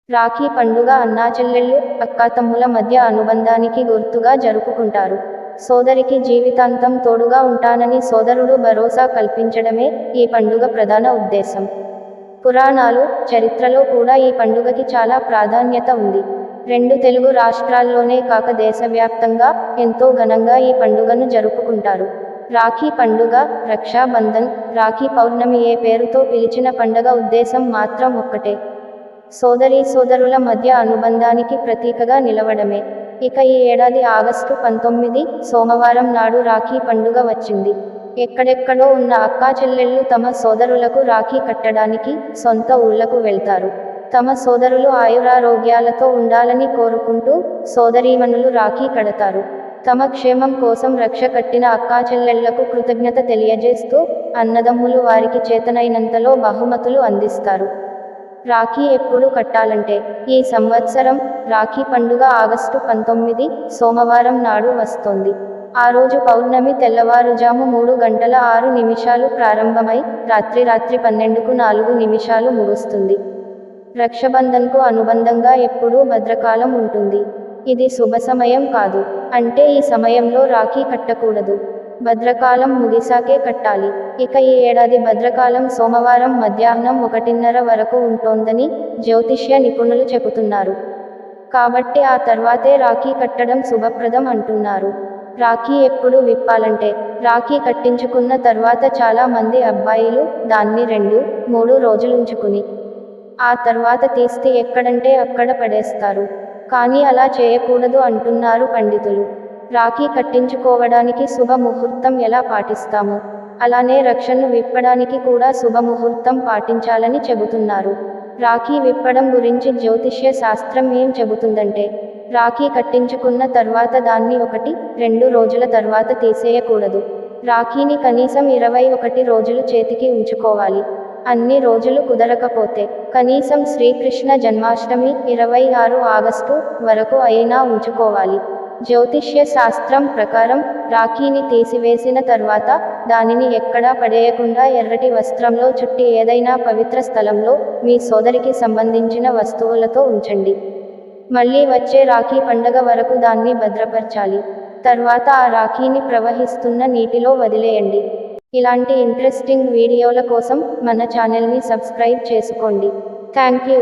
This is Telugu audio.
రాఖీ పండుగ అన్నాచెల్లెళ్ళు, అక్కాతమ్ముల మధ్య అనుబంధానికి గుర్తుగా జరుపుకుంటారు. సోదరికి జీవితాంతం తోడుగా ఉంటానని సోదరుడు భరోసా కల్పించడమే ఈ పండుగ ప్రధాన ఉద్దేశం. పురాణాలు, చరిత్రలో కూడా ఈ పండుగకి చాలా ప్రాధాన్యత ఉంది. రెండు తెలుగు రాష్ట్రాల్లోనే కాక దేశవ్యాప్తంగా ఎంతో ఘనంగా ఈ పండుగను జరుపుకుంటారు. రాఖీ పండుగ, రక్షాబంధన్, రాఖీ పౌర్ణమి ఏ పేరుతో పిలిచిన పండగ ఉద్దేశం మాత్రం ఒక్కటే. సోదరీసోదరుల మధ్య అనుబంధానికి ప్రతీకగా నిలవడమే. ఇక ఈ ఏడాది ఆగస్టు 19 సోమవారం నాడు రాఖీ పండుగ వచ్చింది. ఎక్కడెక్కడో ఉన్న అక్కాచెల్లెళ్ళు తమ సోదరులకు రాఖీ కట్టడానికి సొంత ఊళ్లకు వెళ్తారు. తమ సోదరులు ఆయురారోగ్యాలతో ఉండాలని కోరుకుంటూ సోదరీమణులు రాఖీ కడతారు. తమ క్షేమం కోసం రక్ష కట్టిన అక్కాచెల్లెళ్లకు కృతజ్ఞత తెలియజేస్తూ అన్నదమ్ములు వారికి చేతనైనంతలో బహుమతులు అందిస్తారు. రాఖీ ఎప్పుడు కట్టాలంటే, ఈ సంవత్సరం రాఖీ పండుగ ఆగస్టు 19 సోమవారం నాడు వస్తోంది. ఆ రోజు పౌర్ణమి తెల్లవారుజాము 3:06 ప్రారంభమై రాత్రి 12:04 ముగుస్తుంది. రక్షబంధన్కు అనుబంధంగా ఎప్పుడూ భద్రకాలం ఉంటుంది. ఇది శుభ సమయం కాదు. అంటే ఈ సమయంలో రాఖీ కట్టకూడదు. భద్రకాలం ముగిసాకే కట్టాలి. ఇక ఈ ఏడాది భద్రకాలం సోమవారం మధ్యాహ్నం 1:30 వరకు ఉంటోందని జ్యోతిష్య నిపుణులు చెబుతున్నారు. కాబట్టి ఆ తర్వాతే రాఖీ కట్టడం శుభప్రదం అంటున్నారు. రాఖీ ఎప్పుడు విప్పాలంటే, రాఖీ కట్టించుకున్న తర్వాత చాలా మంది అబ్బాయిలు దాన్ని 2-3 రోజులుంచుకుని ఆ తర్వాత తీస్తే ఎక్కడంటే అక్కడ పడేస్తారు. కానీ అలా చేయకూడదు అంటున్నారు పండితులు. రాఖీ కట్టించుకోవడానికి శుభ ముహూర్తం ఎలా పాటిస్తామో, అలానే రక్షను విప్పడానికి కూడా శుభముహూర్తం పాటించాలని చెబుతున్నారు. రాఖీ విప్పడం గురించి జ్యోతిష్య శాస్త్రం ఏం చెబుతుందంటే, రాఖీ కట్టించుకున్న తర్వాత దాన్ని 1-2 రోజుల తర్వాత తీసేయకూడదు. రాఖీని కనీసం 21 రోజులు చేతికి ఉంచుకోవాలి. అన్ని రోజులు కుదరకపోతే కనీసం శ్రీకృష్ణ జన్మాష్టమి 26 ఆగస్టు వరకు అయినా ఉంచుకోవాలి. జ్యోతిష్య శాస్త్రం ప్రకారం రాఖీని తీసివేసిన తర్వాత దానిని ఎక్కడా పడేయకుండా ఎర్రటి వస్త్రంలో చుట్టి ఏదైనా పవిత్ర స్థలంలో మీ సోదరికి సంబంధించిన వస్తువులతో ఉంచండి. మళ్ళీ వచ్చే రాఖీ పండగ వరకు దాన్ని భద్రపరచాలి. తర్వాత ఆ రాఖీని ప్రవహిస్తున్న నీటిలో వదిలేయండి. ఇలాంటి ఇంట్రెస్టింగ్ వీడియోల కోసం మన ఛానల్ని సబ్స్క్రైబ్ చేసుకోండి. Thank you.